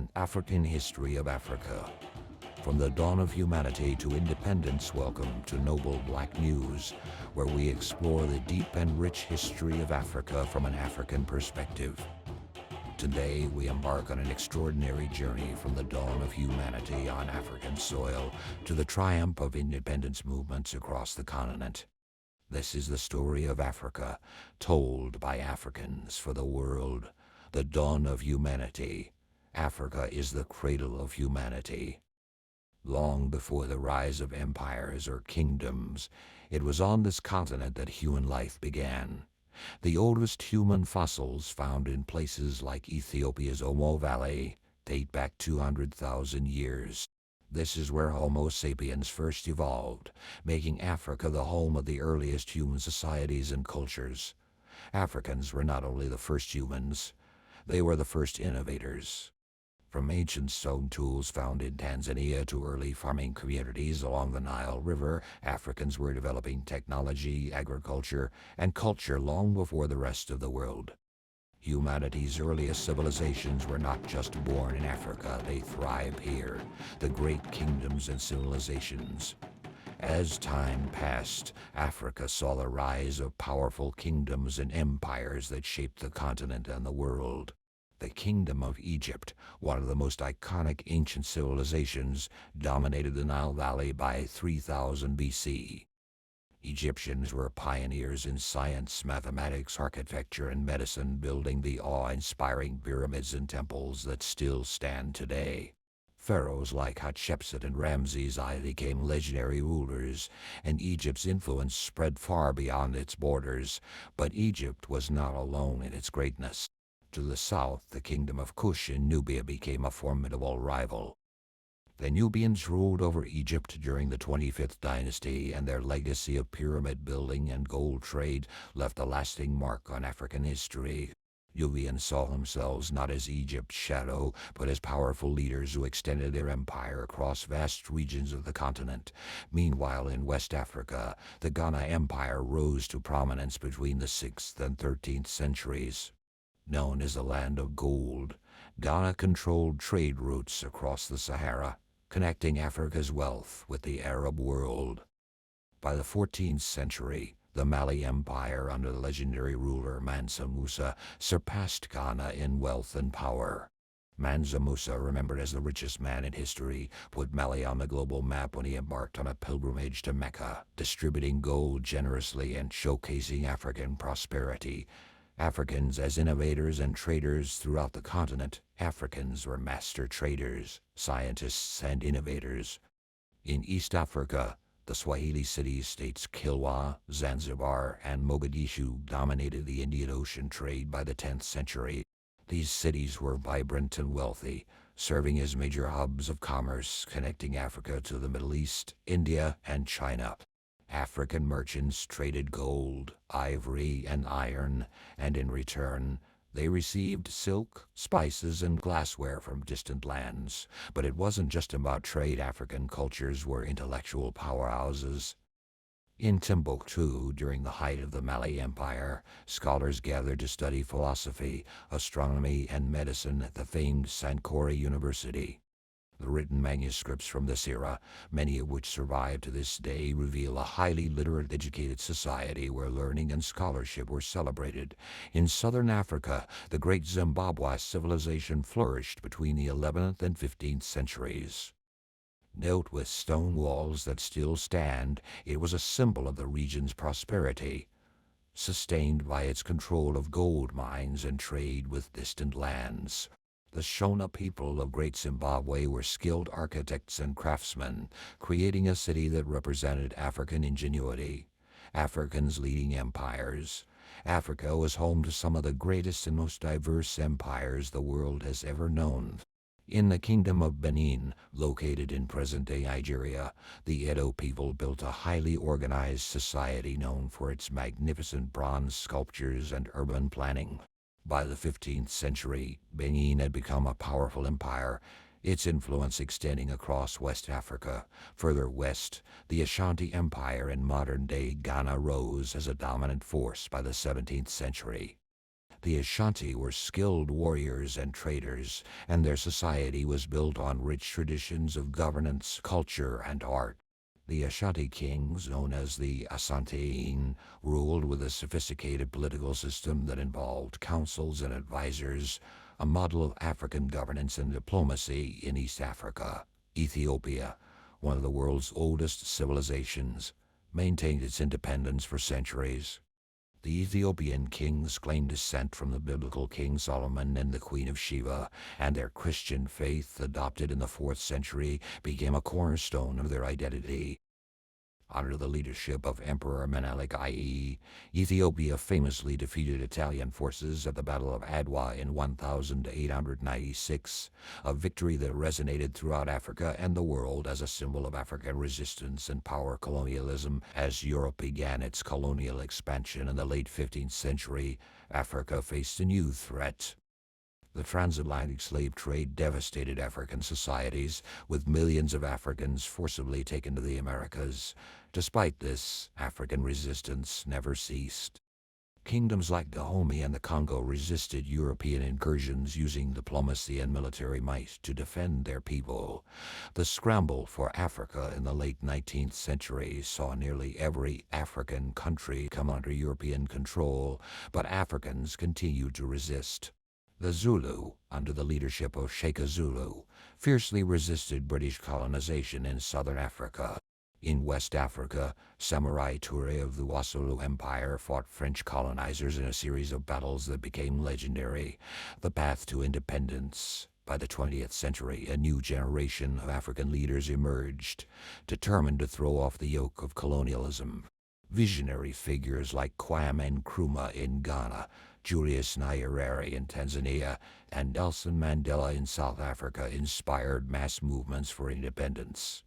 and African history of Africa. From the dawn of humanity to independence, welcome to Noble Black News, where we explore the deep and rich history of Africa from an African perspective. Today, we embark on an extraordinary journey from the dawn of humanity on African soil to the triumph of independence movements across the continent. This is the story of Africa, told by Africans for the world. The dawn of humanity. Africa is the cradle of humanity. Long before the rise of empires or kingdoms, it was on this continent that human life began. The oldest human fossils found in places like Ethiopia's Omo Valley date back 200,000 years. This is where Homo sapiens first evolved, making Africa the home of the earliest human societies and cultures. Africans were not only the first humans, they were the first innovators. From ancient stone tools found in Tanzania to early farming communities along the Nile River, Africans were developing technology, agriculture, and culture long before the rest of the world. Humanity's earliest civilizations were not just born in Africa, they thrived here, the great kingdoms and civilizations. As time passed, Africa saw the rise of powerful kingdoms and empires that shaped the continent and the world. The Kingdom of Egypt, one of the most iconic ancient civilizations, dominated the Nile Valley by 3000 BC. Egyptians were pioneers in science, mathematics, architecture, and medicine, building the awe-inspiring pyramids and temples that still stand today. Pharaohs like Hatshepsut and Ramses I became legendary rulers, and Egypt's influence spread far beyond its borders. But Egypt was not alone in its greatness. To the south, the kingdom of Kush in Nubia became a formidable rival. The Nubians ruled over Egypt during the 25th dynasty, and their legacy of pyramid building and gold trade left a lasting mark on African history. Nubians saw themselves not as Egypt's shadow, but as powerful leaders who extended their empire across vast regions of the continent. Meanwhile, in West Africa, the Ghana Empire rose to prominence between the 6th and 13th centuries. Known as the Land of Gold, Ghana controlled trade routes across the Sahara, connecting Africa's wealth with the Arab world. By the 14th century, the Mali Empire under the legendary ruler Mansa Musa surpassed Ghana in wealth and power. Mansa Musa, remembered as the richest man in history, put Mali on the global map when he embarked on a pilgrimage to Mecca, distributing gold generously and showcasing African prosperity. Africans as innovators and traders throughout the continent, Africans were master traders, scientists, and innovators. In East Africa, the Swahili city-states Kilwa, Zanzibar, and Mogadishu dominated the Indian Ocean trade by the 10th century. These cities were vibrant and wealthy, serving as major hubs of commerce connecting Africa to the Middle East, India, and China. African merchants traded gold, ivory, and iron, and in return, they received silk, spices, and glassware from distant lands. But it wasn't just about trade. African cultures were intellectual powerhouses. In Timbuktu, during the height of the Mali Empire, scholars gathered to study philosophy, astronomy, and medicine at the famed Sankore University. The written manuscripts from this era, many of which survive to this day, reveal a highly literate, educated society where learning and scholarship were celebrated. In southern Africa, the great Zimbabwe civilization flourished between the 11th and 15th centuries. Built with stone walls that still stand, it was a symbol of the region's prosperity, sustained by its control of gold mines and trade with distant lands. The Shona people of Great Zimbabwe were skilled architects and craftsmen, creating a city that represented African ingenuity. Africans leading empires. Africa was home to some of the greatest and most diverse empires the world has ever known. In the Kingdom of Benin, located in present-day Nigeria, the Edo people built a highly organized society known for its magnificent bronze sculptures and urban planning. By the 15th century, Benin had become a powerful empire, its influence extending across West Africa. Further west, the Ashanti Empire in modern-day Ghana rose as a dominant force by the 17th century. The Ashanti were skilled warriors and traders, and their society was built on rich traditions of governance, culture, and art. The Ashanti kings, known as the Asantehene, ruled with a sophisticated political system that involved councils and advisors, a model of African governance and diplomacy in East Africa. Ethiopia, one of the world's oldest civilizations, maintained its independence for centuries. The Ethiopian kings claimed descent from the biblical King Solomon and the Queen of Sheba, and their Christian faith, adopted in the 4th century, became a cornerstone of their identity. Under the leadership of Emperor Menelik I, Ethiopia famously defeated Italian forces at the Battle of Adwa in 1896, a victory that resonated throughout Africa and the world as a symbol of African resistance and power colonialism. As Europe began its colonial expansion in the late 15th century, Africa faced a new threat. The transatlantic slave trade devastated African societies, with millions of Africans forcibly taken to the Americas. Despite this, African resistance never ceased. Kingdoms like Dahomey and the Congo resisted European incursions using diplomacy and military might to defend their people. The scramble for Africa in the late 19th century saw nearly every African country come under European control, but Africans continued to resist. The Zulu, under the leadership of Sheikh Zulu, fiercely resisted British colonization in southern Africa. In West Africa, Samurai Toure of the Wassoulou Empire fought French colonizers in a series of battles that became legendary. The path to independence. By the 20th century, a new generation of African leaders emerged, determined to throw off the yoke of colonialism. Visionary figures like Kwame Nkrumah in Ghana, Julius Nyerere in Tanzania, and Nelson Mandela in South Africa inspired mass movements for independence.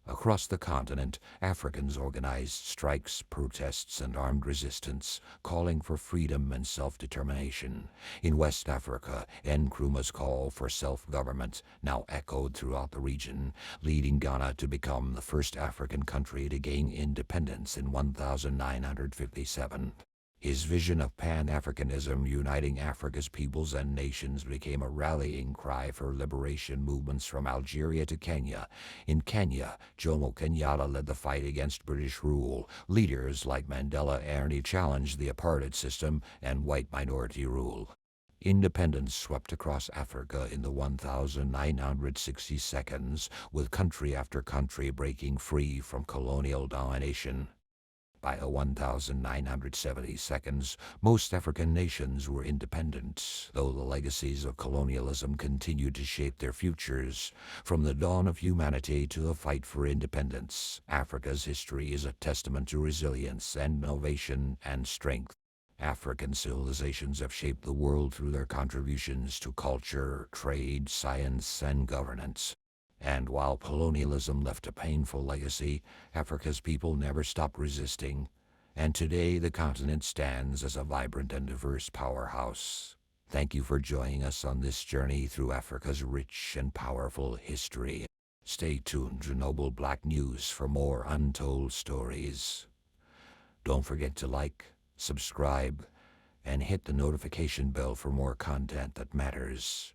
Across the continent, Africans organized strikes, protests, and armed resistance, calling for freedom and self-determination. In West Africa, Nkrumah's call for self-government now echoed throughout the region, leading Ghana to become the first African country to gain independence in 1957. His vision of Pan-Africanism uniting Africa's peoples and nations became a rallying cry for liberation movements from Algeria to Kenya. In Kenya, Jomo Kenyatta led the fight against British rule. Leaders like Mandela Ernie challenged the apartheid system and white minority rule. Independence swept across Africa in the 1960 seconds, with country after country breaking free from colonial domination. By the 1970 seconds, most African nations were independent, though the legacies of colonialism continued to shape their futures. From the dawn of humanity to the fight for independence, Africa's history is a testament to resilience and innovation and strength. African civilizations have shaped the world through their contributions to culture, trade, science, and governance. And while colonialism left a painful legacy, Africa's people never stopped resisting, and today the continent stands as a vibrant and diverse powerhouse. Thank you for joining us on this journey through Africa's rich and powerful history. Stay tuned to Noble Black News for more untold stories. Don't forget to like, subscribe, and hit the notification bell for more content that matters.